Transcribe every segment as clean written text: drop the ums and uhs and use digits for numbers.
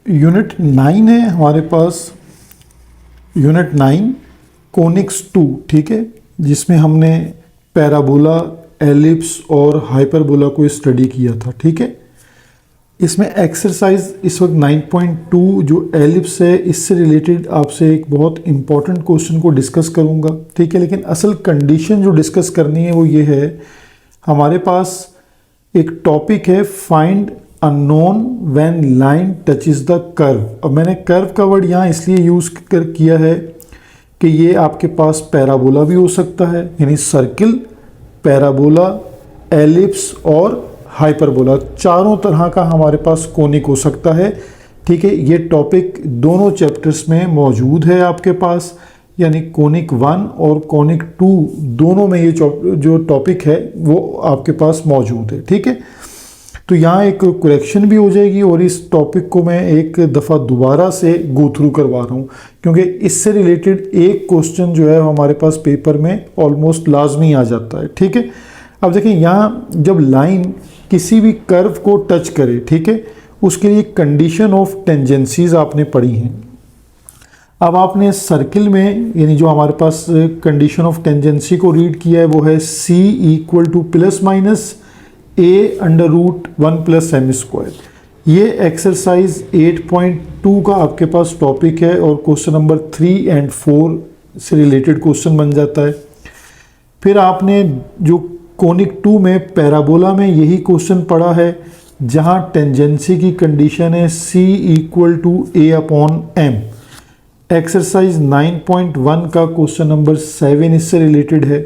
Unit 9 है हमारे पास, unit 9 conics 2, ठीक है, जिसमें हमने पैराबोला, एलिप्स और हाइपरबोला को स्टडी किया था, ठीक है। इसमें एक्सरसाइज इस वक्त 9.2 जो एलिप्स है, इससे रिलेटेड आपसे एक बहुत इंपॉर्टेंट क्वेश्चन को डिस्कस करूंगा, ठीक है। लेकिन असल कंडीशन जो डिस्कस करनी है वो ये है, हमारे पास एक टॉपिक है find unknown when line touches the curve. अब मैंने कर्व का वर्ड यहाँ इसलिए यूज़ किया है कि ये आपके पास पैराबोला भी हो सकता है, यानी सर्किल, पैराबोला, एलिप्स और हाइपरबोला, चारों तरह का हमारे पास कोनिक हो सकता है, ठीक है। ये टॉपिक दोनों चैप्टर्स में मौजूद है आपके पास, यानी कोनिक 1 और कोनिक 2 दोनों में ये जो टॉपिक है वो आपके पास मौजूद है, ठीक है। तो यहाँ एक करेक्शन भी हो जाएगी और इस टॉपिक को मैं एक दफ़ा दोबारा से गो थ्रू करवा रहा हूँ, क्योंकि इससे रिलेटेड एक क्वेश्चन जो है हमारे पास पेपर में ऑलमोस्ट लाजमी आ जाता है, ठीक है। अब देखें, यहाँ जब लाइन किसी भी कर्व को टच करे, ठीक है, उसके लिए कंडीशन ऑफ टेंजेंसीज आपने पढ़ी हैं। अब आपने सर्किल में, यानी जो हमारे पास कंडीशन ऑफ टेंजेंसी को रीड किया है वो है C equal to plus minus A under root 1 plus M square. ये एक्सरसाइज 8.2 का आपके पास टॉपिक है और क्वेश्चन नंबर 3 और 4 से रिलेटेड क्वेश्चन बन जाता है। फिर आपने जो कोनिक 2 में पैराबोला में यही क्वेश्चन पढ़ा है, जहाँ टेंजेंसी की कंडीशन है C equal to A upon M। Exercise 9.1 का क्वेश्चन नंबर 7 इससे रिलेटेड है।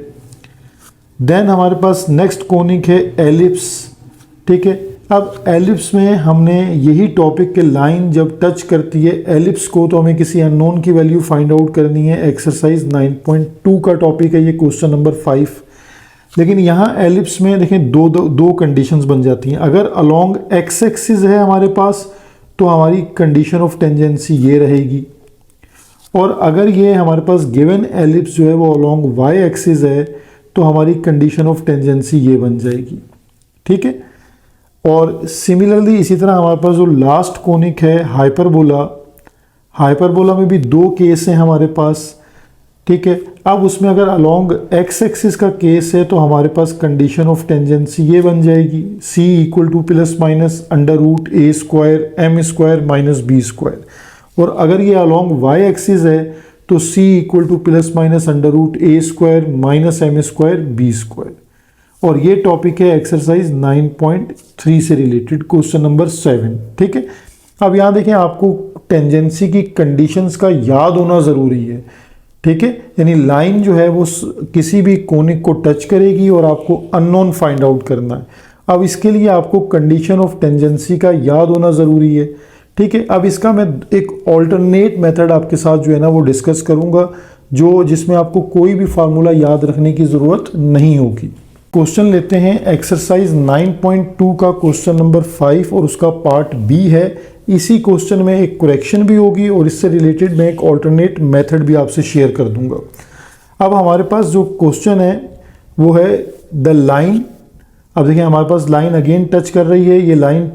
देन हमारे पास नेक्स्ट कोनिक है एलिप्स, ठीक है। अब एलिप्स में हमने यही टॉपिक के लाइन जब टच करती है एलिप्स को तो हमें किसी अननोन की वैल्यू फाइंड आउट करनी है। एक्सरसाइज 9.2 का टॉपिक है ये क्वेश्चन नंबर 5। लेकिन यहाँ एलिप्स में देखें दो कंडीशंस बन जाती हैं। अगर अलोंग एक्स एक्सिस है हमारे पास तो हमारी कंडीशन ऑफ टेंजेंसी ये रहेगी, और अगर ये हमारे पास गिवन एलिप्स जो है वो अलोंग वाई एक्सिस है तो हमारी कंडीशन ऑफ टेंजेंसी ये बन जाएगी, ठीक है। और सिमिलरली इसी तरह हमारे पास जो लास्ट कोनिक है हाइपरबोला, हाइपरबोला में भी दो केस हैं हमारे पास, ठीक है। अब उसमें अगर अलोंग एक्स एक्सिस का केस है तो हमारे पास कंडीशन ऑफ टेंजेंसी ये बन जाएगी C equal to plus minus under root A square M square minus B square. और अगर ये अलोंग वाई एक्सिस है तो C equal to plus minus under root A square minus M square B square. और ये topic है exercise 9.3 से related question number 7, ठीक है। अब यहाँ देखें, आपको टेंजेंसी की कंडीशंस का याद होना ज़रूरी है, ठीक है। यानी लाइन जो है वो किसी भी कोनिक को टच करेगी और आपको अननोन फाइंड आउट करना है। अब इसके लिए आपको कंडीशन ऑफ टेंजेंसी का याद होना ज़रूरी है, ठीक है। अब इसका मैं एक ऑल्टरनेट मेथड आपके साथ जो है ना वो डिस्कस करूंगा, जिसमें आपको कोई भी फार्मूला याद रखने की ज़रूरत नहीं होगी। क्वेश्चन लेते हैं एक्सरसाइज 9.2 का क्वेश्चन नंबर 5 और उसका पार्ट B है। इसी क्वेश्चन में एक करेक्शन भी होगी और इससे रिलेटेड मैं एक ऑल्टरनेट मेथड भी आपसे शेयर कर दूंगा। अब हमारे पास जो क्वेश्चन है वो है द लाइन। अब देखिए, हमारे पास लाइन अगेन टच कर रही है, ये line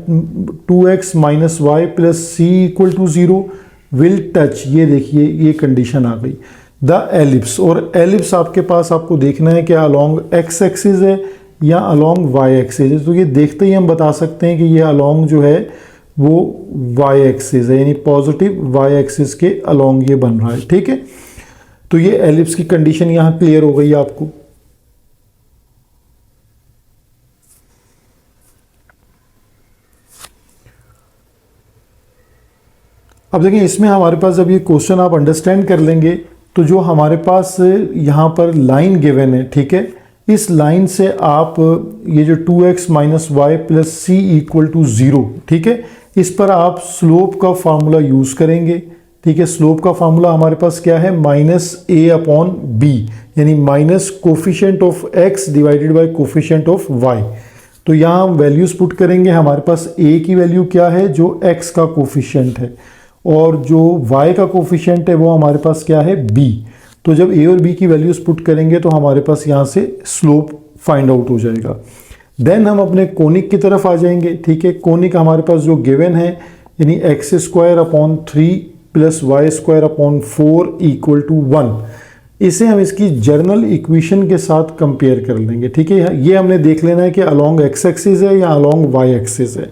2x minus y plus c equal to 0 will touch, ये देखिए ये कंडीशन आ गई द एलिप्स। और एलिप्स आपके पास आपको देखना है कि अलोंग एक्स एक्सिस है या अलोंग वाई एक्सिस है। तो ये देखते ही हम बता सकते हैं कि ये अलोंग जो है वो वाई एक्सिस है, यानी पॉजिटिव वाई एक्सिस के अलोंग ये बन रहा है, ठीक है। तो ये एलिप्स की कंडीशन यहाँ क्लियर हो गई आपको। अब देखिए, इसमें हमारे पास जब ये क्वेश्चन आप अंडरस्टैंड कर लेंगे तो जो हमारे पास यहाँ पर लाइन गिवन है, ठीक है, इस लाइन से आप ये जो 2x minus y plus c equal to 0, ठीक है, इस पर आप स्लोप का फार्मूला यूज़ करेंगे, ठीक है। स्लोप का फार्मूला हमारे पास क्या है, माइनस A अपॉन B, यानी minus coefficient of x divided by coefficient of y। तो यहाँ हम वैल्यूज़ पुट करेंगे। हमारे पास A की वैल्यू क्या है, जो x का कोफिशिएंट है, और जो y का कोफिशिएंट है वो हमारे पास क्या है, b। तो जब a और b की वैल्यूज पुट करेंगे तो हमारे पास यहाँ से स्लोप फाइंड आउट हो जाएगा। देन हम अपने कोनिक की तरफ आ जाएंगे, ठीक है। कोनिक हमारे पास जो गिवन है यानी x square upon 3 plus y square upon 4 equal to 1। इसे हम इसकी जर्नल इक्वेशन के साथ कंपेयर कर लेंगे, ठीक है। ये हमने देख लेना है कि अलोंग एक्स एक्सिस है या अलोंग वाई एक्सिस है।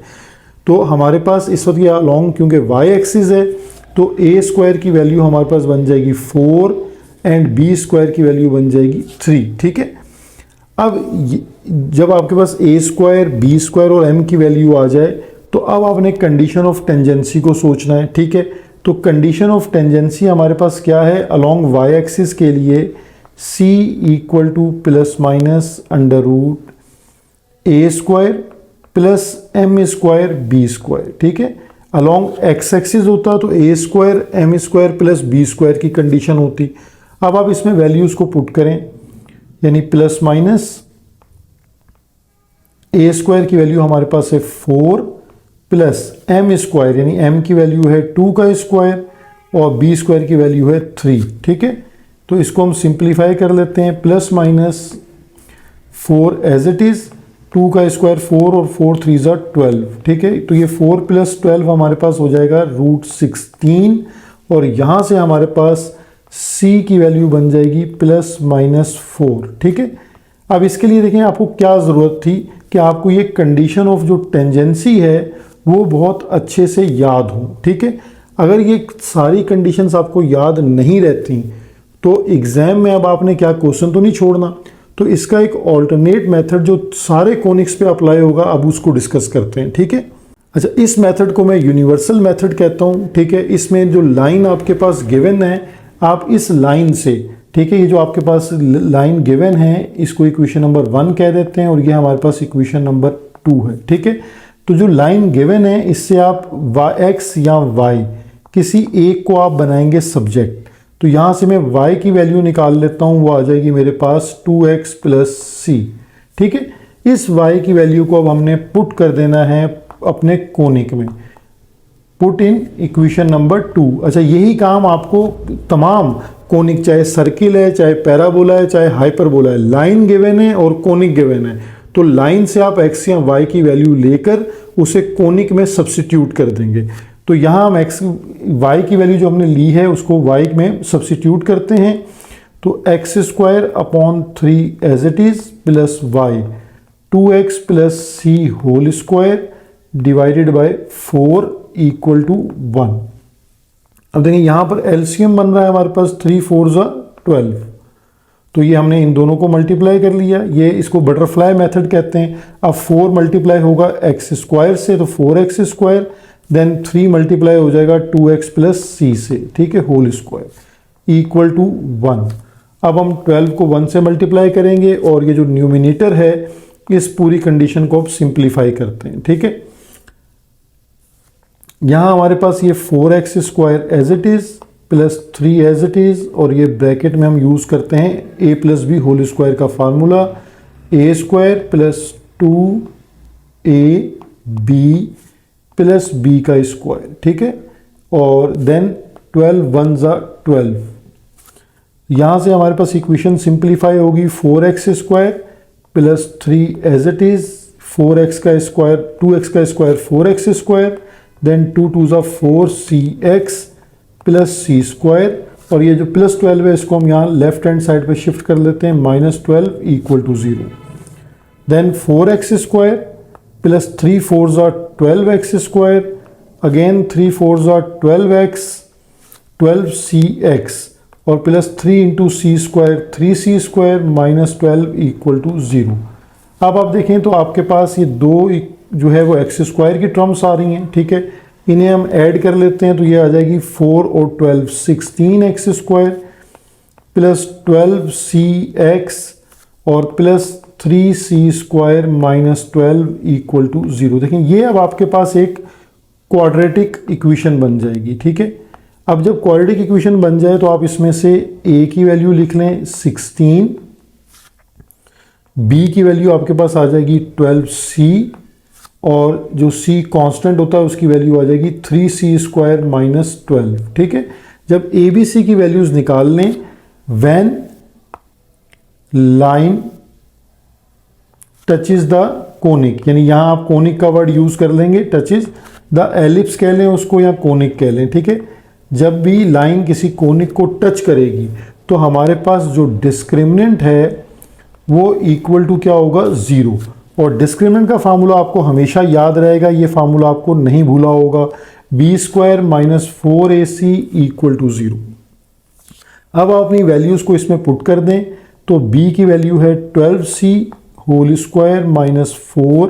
तो हमारे पास इस वक्त ये अलोंग क्योंकि वाई एक्सिस है तो ए स्क्वायर की वैल्यू हमारे पास बन जाएगी 4 एंड बी स्क्वायर की वैल्यू बन जाएगी 3, ठीक है। अब जब आपके पास ए स्क्वायर बी स्क्वायर और एम की वैल्यू आ जाए तो अब आपने कंडीशन ऑफ टेंजेंसी को सोचना है, ठीक है। तो कंडीशन ऑफ टेंजेंसी हमारे पास क्या है, अलोंग वाई एक्सिस के लिए c equal to plus minus under root a square plus M square b square, ठीक है। अलोंग एक्स एक्सिस होता तो a square m square plus b square की कंडीशन होती। अब आप इसमें वैल्यूज को पुट करें, यानी प्लस माइनस ए स्क्वायर की वैल्यू हमारे पास है 4 प्लस एम स्क्वायर यानी एम की वैल्यू है 2 का स्क्वायर और बी स्क्वायर की वैल्यू है 3, ठीक है। तो इसको हम सिंप्लीफाई कर लेते हैं, plus minus 4 as it is, 2 का स्क्वायर 4 और 4 3 ज़ा 12, ठीक है। तो ये 4 प्लस 12 हमारे पास हो जाएगा रूट 16 और यहाँ से हमारे पास c की वैल्यू बन जाएगी प्लस माइनस 4, ठीक है। अब इसके लिए देखें आपको क्या ज़रूरत थी कि आपको ये कंडीशन ऑफ जो टेंजेंसी है वो बहुत अच्छे से याद हो, ठीक है। अगर ये सारी कंडीशंस आपको याद नहीं रहती तो एग्जाम में अब आपने क्या क्वेश्चन तो नहीं छोड़ना। तो इसका एक ऑल्टरनेट मेथड जो सारे कोनिक्स पे अप्लाई होगा, अब उसको डिस्कस करते हैं, ठीक है। अच्छा, इस मेथड को मैं यूनिवर्सल मेथड कहता हूँ, ठीक है। इसमें जो लाइन आपके पास गिवन है, आप इस लाइन से, ठीक है, ये जो आपके पास लाइन गिवन है इसको इक्वेशन नंबर 1 कह देते हैं और ये हमारे पास इक्वेशन नंबर 2 है, ठीक है। तो जो लाइन गिवन है इससे आप x या y किसी एक को आप बनाएंगे सब्जेक्ट। तो यहाँ से मैं y की वैल्यू निकाल लेता हूँ, वो आ जाएगी मेरे पास 2x प्लस c, ठीक है। इस y की वैल्यू को अब हमने पुट कर देना है अपने कोनिक में, पुट इन इक्वेशन नंबर 2। अच्छा, यही काम आपको तमाम कोनिक, चाहे सर्किल है, चाहे पैराबोला है, चाहे हाइपरबोला है, लाइन गिवन है और कोनिक गिवन है, तो लाइन से आप x या y की वैल्यू लेकर उसे कोनिक में सब्स्टिट्यूट कर देंगे। तो यहाँ हम y की वैल्यू जो हमने ली है उसको y में सब्स्टिट्यूट करते हैं। तो x square upon 3 as it is plus y 2x plus c whole square divided by 4 equal to 1। अब देखिए यहाँ पर एलसीएम बन रहा है हमारे पास 3 4 ज़ा 12, तो ये हमने इन दोनों को मल्टीप्लाई कर लिया, ये इसको बटरफ्लाई मेथड कहते हैं। अब 4 मल्टीप्लाई होगा एक्स स्क्वायर से तो 4x स्क्वायर, देन 3 मल्टीप्लाई हो जाएगा 2x प्लस सी से, ठीक है, होल स्क्वायर इक्वल टू 1। अब हम 12 को 1 से मल्टीप्लाई करेंगे और ये जो न्यूमिनेटर है इस पूरी कंडीशन को अब सिंप्लीफाई करते हैं, ठीक है। यहाँ हमारे पास ये 4x square as it is plus 3 as it is और ये ब्रैकेट में हम यूज करते हैं a plus b whole square का formula, a square plus 2ab plus b का स्क्वायर, ठीक है। और देन 12 1 ज़ा 12, यहाँ से हमारे पास इक्वेशन सिंप्लीफाई होगी 4x square plus 3 as it is 4x का स्क्वायर 2x का स्क्वायर 4x स्क्वायर, देन 2 2 ज़ा 4cx प्लस सी स्क्वायर और ये जो प्लस 12 है इसको हम यहाँ लेफ्ट हैंड साइड पे शिफ्ट कर लेते हैं, -12 equal to 0। Then 4x square plus 3 4 ज़ा 12x स्क्वायर, अगेन 3 4 ज़ा 12x 12cx और plus 3 into c square 3c square -12 equal to 0। अब आप देखें तो आपके पास ये दो जो है वो एक्स स्क्वायर की टर्म्स आ रही हैं, ठीक है। इन्हें हम ऐड कर लेते हैं तो ये आ जाएगी 4 और 12 16x स्क्वायर प्लस 12cx और plus 3c square -12 equal to 0। देखें ये अब आपके पास एक क्वाड्रेटिक इक्वेशन बन जाएगी, ठीक है। अब जब क्वाड्रेटिक इक्वेशन बन जाए तो आप इसमें से a की वैल्यू लिख लें 16, b की वैल्यू आपके पास आ जाएगी 12c और जो c कांस्टेंट होता है उसकी वैल्यू आ जाएगी 3c स्क्वायर -12, ठीक है। जब a b c की वैल्यूज निकाल लें, when line touches the conic, यानी यहां आप कोनिक का वर्ड यूज कर लेंगे टचेज, द एलिप्स कह लें उसको या कोनिक कह लें, ठीक है। जब भी लाइन किसी कोनिक को टच करेगी तो हमारे पास जो डिस्क्रिमिनेंट है वो इक्वल टू क्या होगा, 0। और डिस्क्रिमिनेंट का फार्मूला आपको हमेशा याद रहेगा, ये फार्मूला आपको नहीं भूला होगा, b² - 4ac इक्वल टू 0। अब आप अपनी वैल्यूज़ को इसमें पुट कर दें तो b की वैल्यू है 12c whole square minus 4,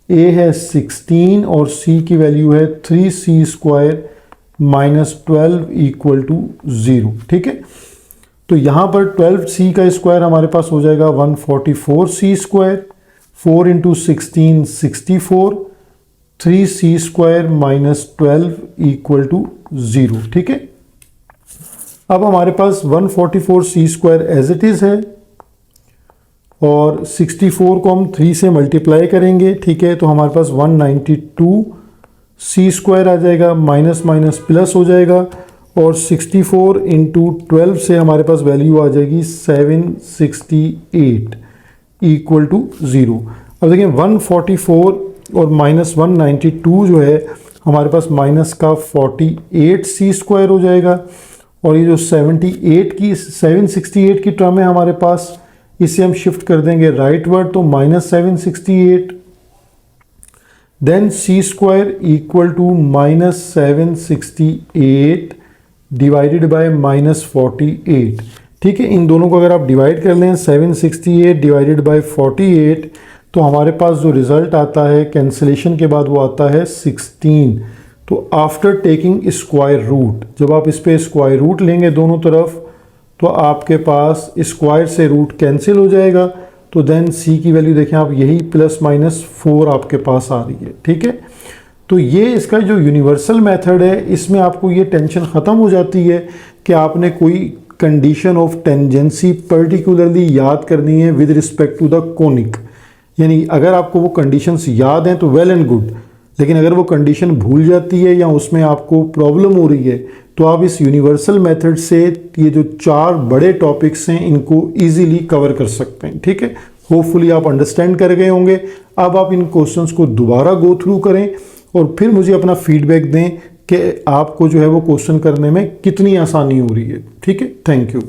a है 16 और c की वैल्यू है 3c² माइनस 12 इक्वल टू 0, ठीक है। तो यहाँ पर 12c का स्क्वायर हमारे पास हो जाएगा 144c², 4 into 16 64, 3c² minus 12 equal to 0, ठीक है। अब हमारे पास 144c² एज इट इज़ है और 64 को हम 3 से मल्टीप्लाई करेंगे, ठीक है। तो हमारे पास 192c² आ जाएगा, माइनस माइनस प्लस हो जाएगा और 64 इंटू 12 से हमारे पास वैल्यू आ जाएगी 768 इक्वल टू 0। अब देखिए 144 और माइनस 192 जो है हमारे पास माइनस का 48c² हो जाएगा और ये जो 768 की टर्म है हमारे पास, इसे हम शिफ्ट कर देंगे राइट वर्ड तो minus 768, then c² equal to minus 768 divided by minus 48, ठीक है। इन दोनों को अगर आप डिवाइड कर लें 768 डिवाइडेड बाय 48 तो हमारे पास जो रिजल्ट आता है कैंसिलेशन के बाद वो आता है 16। तो आफ्टर टेकिंग स्क्वायर रूट, जब आप इस पे स्क्वायर रूट लेंगे दोनों तरफ तो आपके पास स्क्वायर से रूट कैंसिल हो जाएगा। तो देन c की वैल्यू देखें आप, यही +-4 आपके पास आ रही है, ठीक है। तो ये इसका जो यूनिवर्सल मेथड है इसमें आपको ये टेंशन ख़त्म हो जाती है कि आपने कोई कंडीशन ऑफ टेंजेंसी पर्टिकुलरली याद करनी है with respect to the conic. यानी अगर आपको वो कंडीशंस याद हैं तो वेल एंड गुड, लेकिन अगर वो कंडीशन भूल जाती है या उसमें आपको प्रॉब्लम हो रही है तो आप इस यूनिवर्सल मेथड से ये जो 4 बड़े टॉपिक्स हैं इनको इजीली कवर कर सकते हैं, ठीक है। होपफुली आप अंडरस्टैंड कर गए होंगे। अब आप इन क्वेश्चंस को दोबारा गो थ्रू करें और फिर मुझे अपना फीडबैक दें कि आपको जो है वो क्वेश्चन करने में कितनी आसानी हो रही है, ठीक है। Thank you.